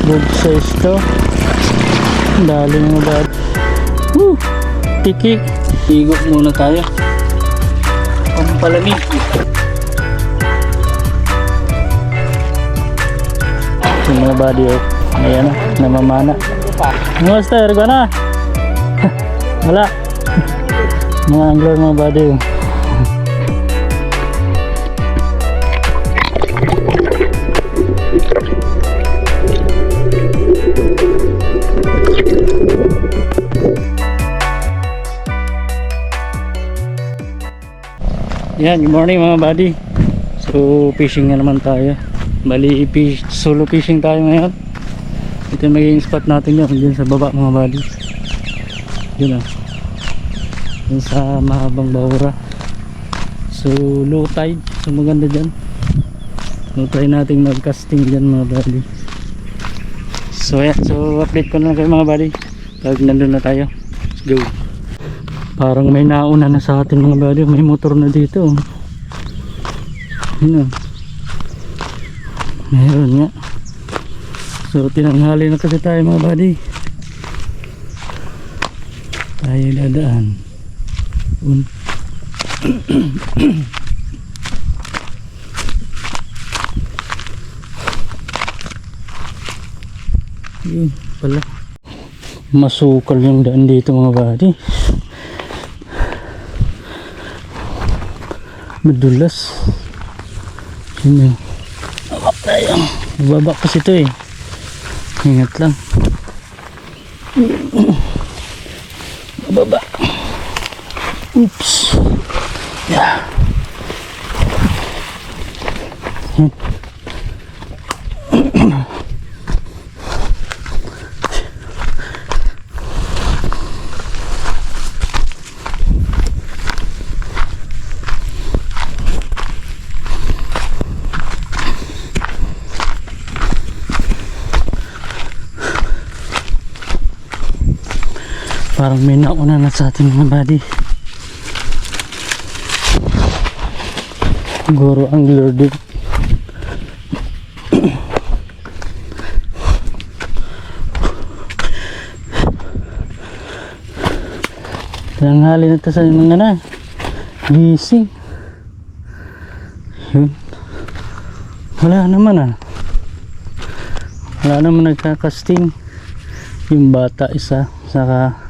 Good size to. Dali mga bad. Woo! Tiki. Higop muna tayo. Pampalamig. Ito mga body oh. Ayan na, namamana. Master, ko na. Wala. Mga angler mga body oh. Yan, good morning mga buddy. So fishing na naman tayo. Bali solo fishing tayo ngayon. Ito yung magiging spot natin yun sa baba mga buddy. Yun yun sa mahabang bahura. So low tide. So maganda dyan. So try natin mag casting dyan mga buddy. So yan, so update ko na kayo mga buddy pag nandun na tayo. Let's go. Parang may nauna na sa atin mga buddy. May motor na dito. Yun meron nga. So tinanghali na kasi tayo mga buddy. Tayo dadaan. Yun pala. Masukal yung daan dito mga buddy. Madulas. Yun babak tayo. Babak kasi ito eh. Ingat lang. Babak. Oops. Yeah. Parang may nauna na sa ating mga buddy. Siguro angler din. Tanghali na ito sa mga na gising. Yun. Wala naman wala naman nagkakasting. Yung bata isa saka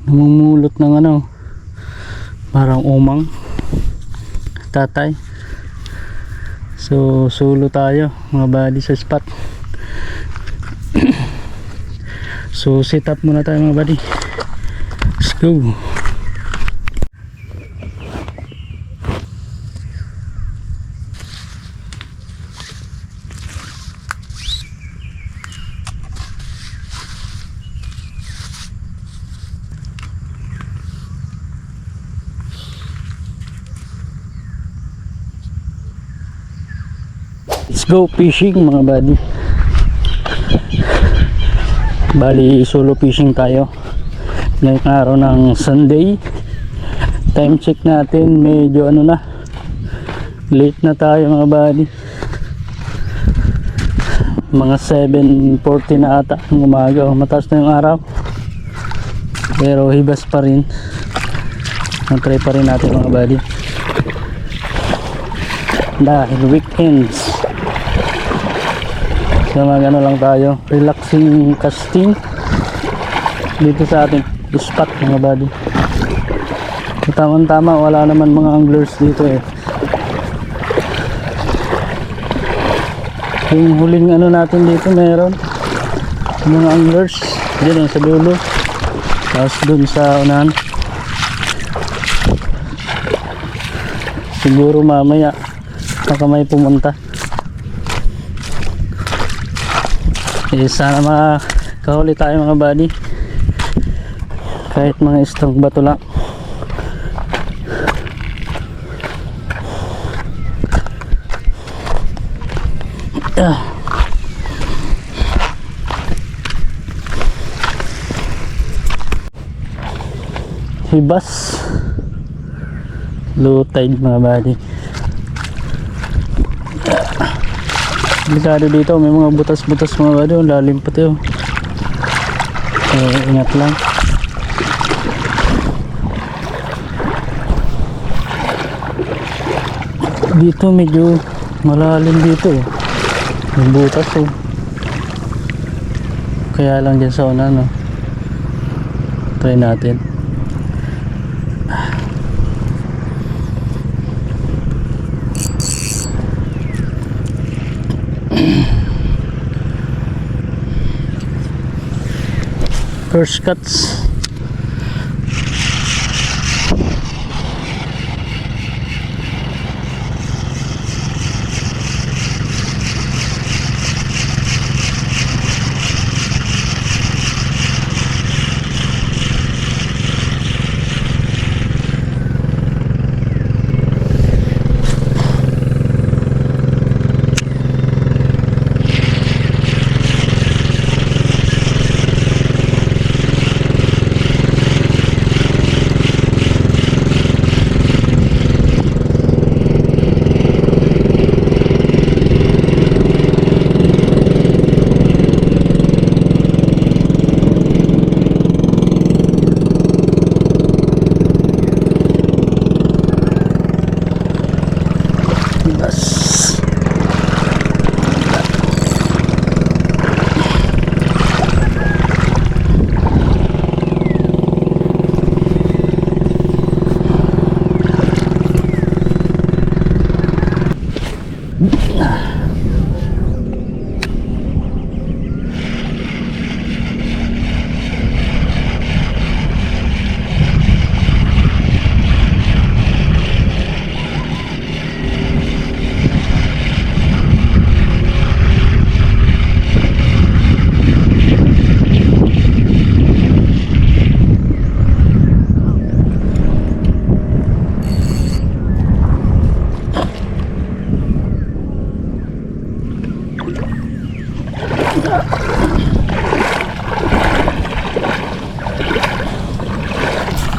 namumulot ng parang umang tatay. So solo tayo mga buddy sa spot. So set up muna tayo mga buddy. Let's go. Let's go fishing mga buddy. Bali solo fishing tayo ngayong araw ng Sunday. Time check natin medyo na late na tayo mga buddy. Mga 7:40 na ata ng umaga. Mataas na yung araw pero hibas pa rin. Try pa rin natin mga buddy dahil weekends. So lang tayo, relaxing casting dito sa ating spot mga buddy. Tamang tama, wala naman mga anglers dito eh. Yung huling natin dito meron mga anglers dyan sa dulo, tapos dun sa unahan. Siguro mamaya baka may pumunta. Sana makahuli tayo mga buddy, kahit mga strong bato lang. Hibas, low tide mga buddy. Delikado dito, may mga butas-butas mga buddy, oh, lalim pati oh. Ingat lang. Dito medyo malalim dito oh. May butas oh. Kaya lang dyan sa una no. Try natin. First cuts.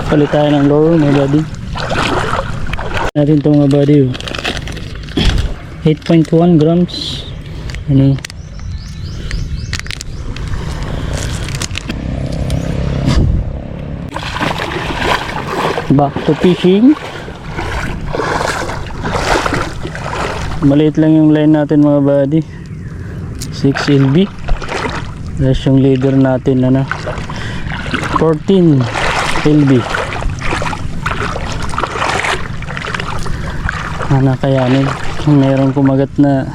Palit tayo ng lure mga buddy. Natin ito mga buddy oh. 8.1 grams. Ano? Back to fishing. Maliit lang yung line natin mga buddy. 6 LB. Tapos yung leader natin ano 14 LB. Nakayanin. Mayroong kumagat na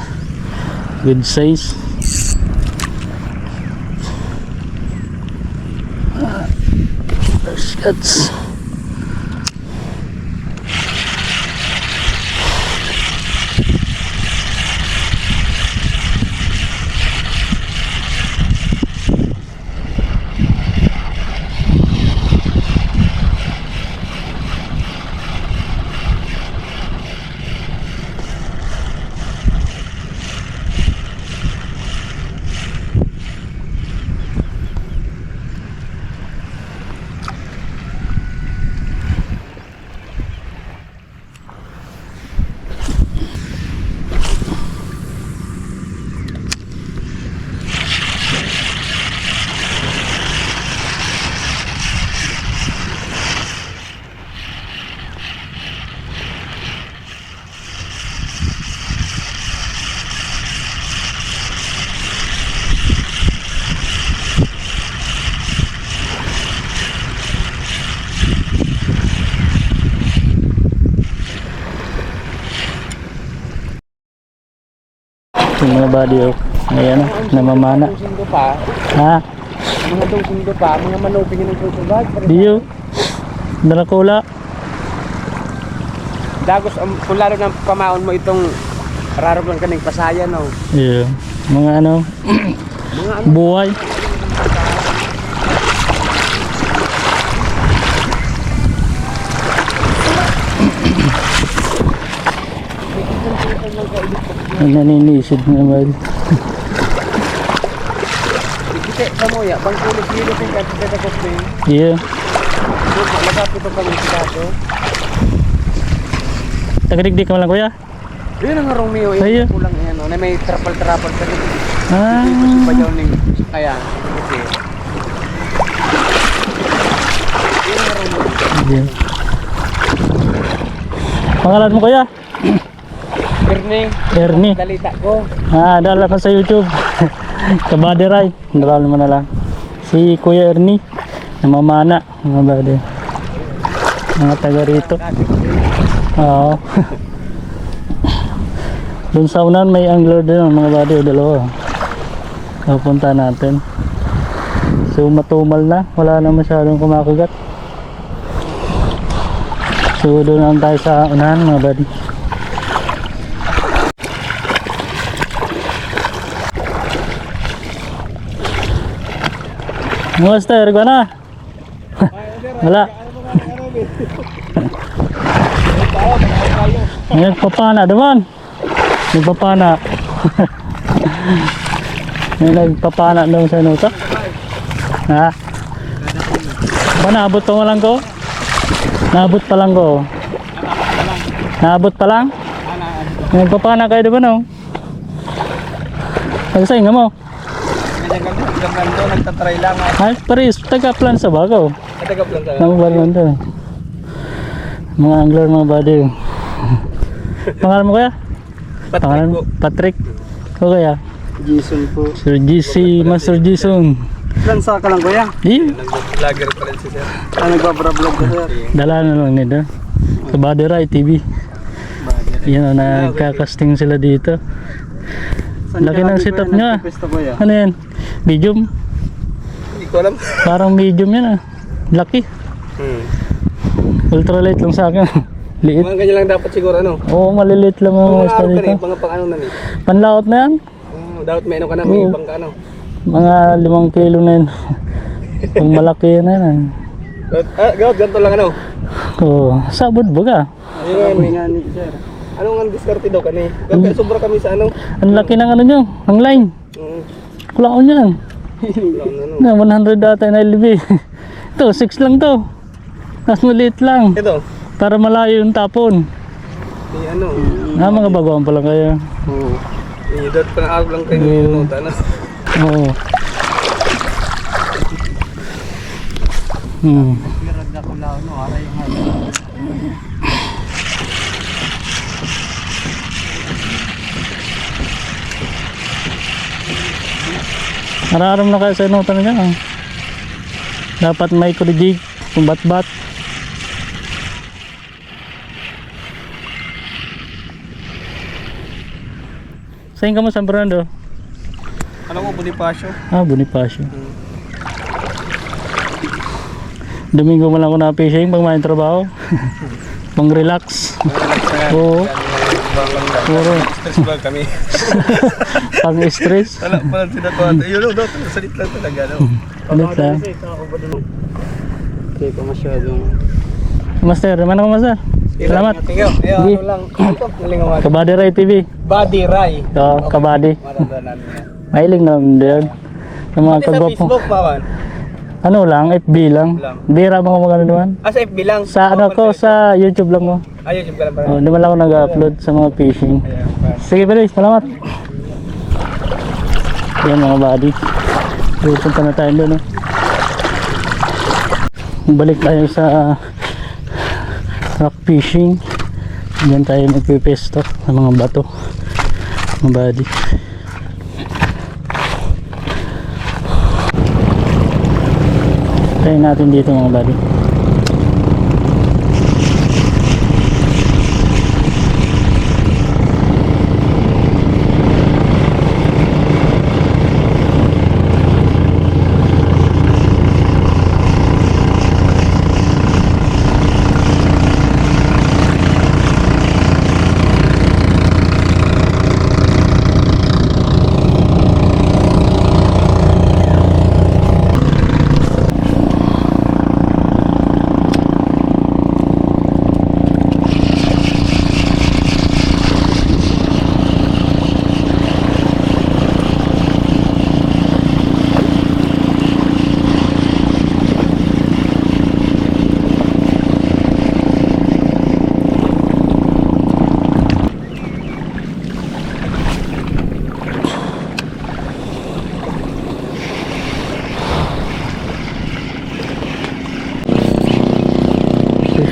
good size. First cuts. Yung mga body oh. Ayan, namamana. Ha? Mga dosing do pa, mga manoping ng susubad. Diyo. Dracula. Dagos, kung lalo ng pamaon mo itong raro lang kaning pasaya, no? Yeah. Mga ano, Mga ano, buhay. Naninisid naman. ikite sa moya, bang kulo-kilo ting kantita ko ko. Yeah. Lagat ito kami sa to. Tagadigdig ka lang kuya? Yun ang Romeo, Sa'yo? yung kulang yan, no? Na may trapal-trapal pa rin. Ah, Ito yung pa yun yung kaya. Kasi, yun ang Romeo. yun. Pangalan mo kuya? Ernie, Ernie. dalita ko. Dala ka sa YouTube. Kabady Rai. Dala mo na lang. Si Kuya Ernie. Namamana. Mga bade. Mga taga rito. Oo. Doon sa unan may angler din mga bade. Dalawa. Pupunta natin. So matumal na. Wala na masyadong kumakagat. So doon lang tayo sa unahan mga bade. Master, ko na. Wala. Nagpapana naman. Nagpapana. May nagpapana daw sa nuta. Ha? Ba naabot pa lang ko? Naabot pa lang ko. Naabot pa lang? Nagpapana kayo diba no? Pagsaing nga mo. Nagtatry lang. Ay, paris, taga-plan sa Bagaw. Tagaplan sa Namabalon doon. Mga angler, mga body. Pangalan mo kaya? Pangalan mo? Patrick. O kaya? Jason po. Sir GC, Master Jason. Lansa ka lang kuya? Di, Nag-vlogger pa rin si sir. Nagbablog ka sir. dala na lang nito. Sa Body Rai TV. Yan o, nagkakasting sila dito. Laki ng setup niya. Ano yan? Medium? Hindi ko alam. Parang medium yan ah. Laki. Ultralight lang sa akin. Liit. Mga ganyan lang dapat siguro ano. Oo, maliliit lang mga Mga basta araw ka dito. mga pang ano na ni. Panlaot na yan. Dapat may ano ka na, may Oo. ibang ka ano. Mga 5 kilo na yun. Kung malaki na yan. Gawad, ganito lang ano. Oo, sabod baga. Ayun nga ni sir. Anong ang diskarte daw kani? Kaya sobra kami sa ano. Ang laki ng ano nyo, ang line. Wala ko niyan. Na 100 data na LB. Ito, 6 lang to. Mas maliit lang. Ito. Para malayo yung tapon. Ano. Mga baguhan pa lang kayo. Oo. Dot pa na araw lang kayo yung nota na. Oo. Meron na ko lao no, aray yung ano. Mararam na kayo sa inutan na dyan. Dapat may kurijig, kung bat-bat. Saan ka mo, San Fernando? Ano ko, Bonifacio? Bonifacio. Domingo mo lang ako na fishing pag may trabaho. Pang relax. Oo. Puro. Stress ba kami? Pang stress. Wala pa lang sinatuan. Yun o, salit lang talaga. Ulit lang. Hindi pa masyadong... Master, naman ako master. Salamat. Tingnan, Sige. ano lang. Ano to? Nalingawan. Kabady Rai TV. Body Rai. Ito, Kabady. Maramdaman niya. Mahilig na doon. Sa mga Pati sa kagwapo. Facebook, Mawan. Ano lang, FB lang. Bira mga magano naman. Sa FB lang. Sa ano ko, sa YouTube lang mo. YouTube ka lang pala. Di ba lang ako nag-upload sa mga fishing. Sige pala, salamat. Yan mga buddy. Pupunta na tayo doon. Balik tayo sa rock fishing. Diyan tayo magpipesto sa mga bato. Mga buddy. Tayo natin dito mga buddy.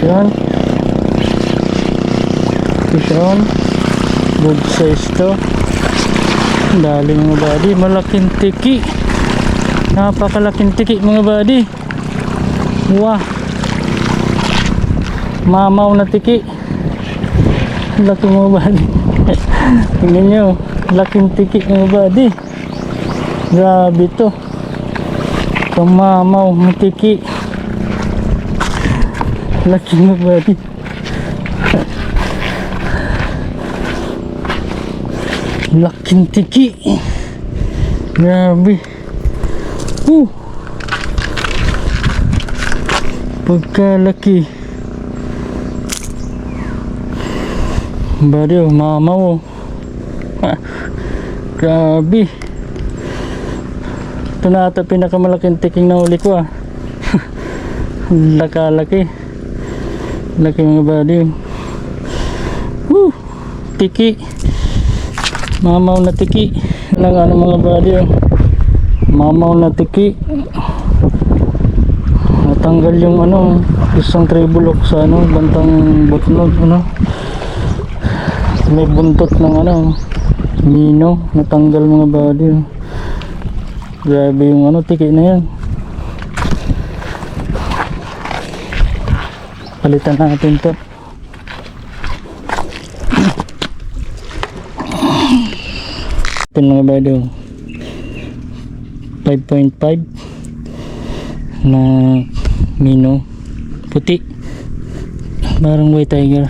Yan. Fish on. Good size to. Dali mga buddy. Malaking tiki. Napakalaking tiki mga buddy. Wah. Mamaw na tiki. Laki mga buddy. Tingnan nyo. Laking tiki mga buddy. Grabe to. Mamaw na tiki. Laki mga buddy. Laking tiki. Grabe. Pagkalaki. Buddy, mamaw. Grabe. Ito na ata pinakamalaking tiking na huli ko Lakalaki. Laki mga buddy. Tiki. Mamaw na tiki. Lang ano mga buddy. Mamaw na tiki. Natanggal yung isang tribulok sa bantang butnog may buntot ng mino. Natanggal mga buddy. Grabe yung tiki na yan. Palitan natin to. Ito mga buddy, 5.5 na mino puti, parang white tiger.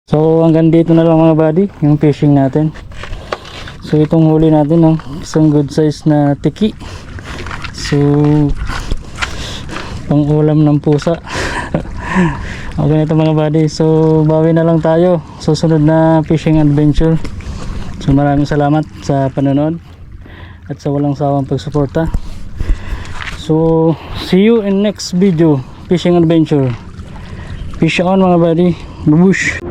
So hanggang dito na lang mga buddy yung fishing natin. So itong huli natin ng isang good size na tiki. So pang ulam ng pusa. Okay na ito mga buddy. So bawi na lang tayo susunod na fishing adventure. So maraming salamat sa panonood at sa walang sawang pagsuporta. So see you in next video fishing adventure. Fish on mga buddy. Babush.